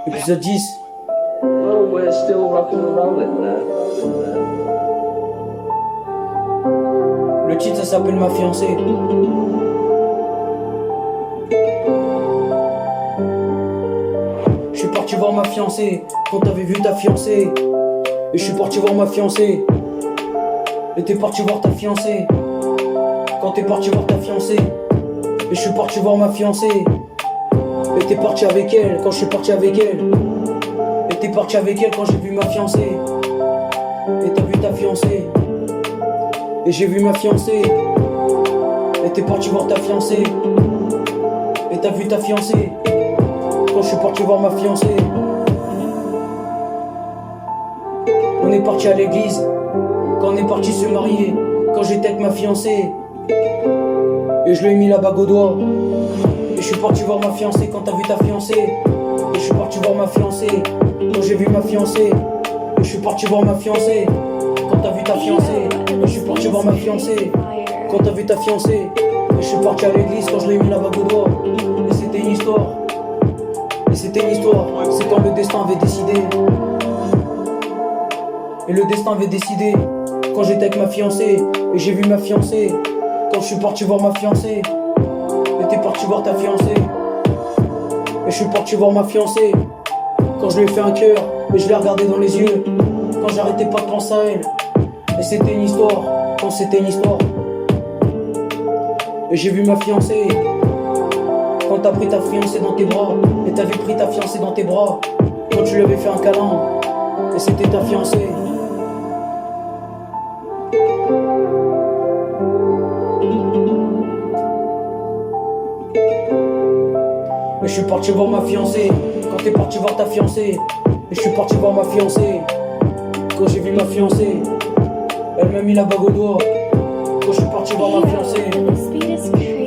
Épisode 10. Well, we're still rocking and rolling there. Le titre, ça s'appelle Ma fiancée. Je suis parti voir ma fiancée quand t'avais vu ta fiancée. Et je suis parti voir ma fiancée. Et t'es parti voir ta fiancée quand t'es parti voir ta fiancée. Et je suis parti voir ma fiancée. Et t'es parti avec elle quand je suis parti avec elle. Et t'es parti avec elle quand j'ai vu ma fiancée. Et t'as vu ta fiancée. Et j'ai vu ma fiancée. Et t'es parti voir ta fiancée. Et t'as vu ta fiancée quand je suis parti voir ma fiancée. On est parti à l'église quand on est parti se marier. Quand j'étais avec ma fiancée. Et je lui ai mis la bague au doigt. Et je suis parti voir ma fiancée quand t'as vu ta fiancée. Et je suis parti voir ma fiancée quand j'ai vu ma fiancée. Et je suis parti voir ma fiancée quand t'as vu ta fiancée. Et je suis parti voir ma fiancée quand t'as vu ta fiancée. Et je suis parti à l'église quand je lui ai mis la bague au doigt. Et c'était une histoire. Et c'était une histoire. C'est quand le destin avait décidé. Et le destin avait décidé quand j'étais avec ma fiancée. Et j'ai vu ma fiancée quand je suis parti voir ma fiancée. Et t'es parti voir ta fiancée. Et je suis parti voir ma fiancée quand je lui ai fait un cœur. Et je l'ai regardé dans les yeux quand j'arrêtais pas de penser à elle. Et c'était une histoire. Quand c'était une histoire. Et j'ai vu ma fiancée quand t'as pris ta fiancée dans tes bras. Et t'avais pris ta fiancée dans tes bras quand tu lui avais fait un câlin. Et c'était ta fiancée. Et je suis parti voir ma fiancée quand t'es parti voir ta fiancée. Et je suis parti voir ma fiancée quand j'ai vu ma fiancée. Elle m'a mis la bague au doigt quand je suis parti voir ma fiancée. The speed is crazy.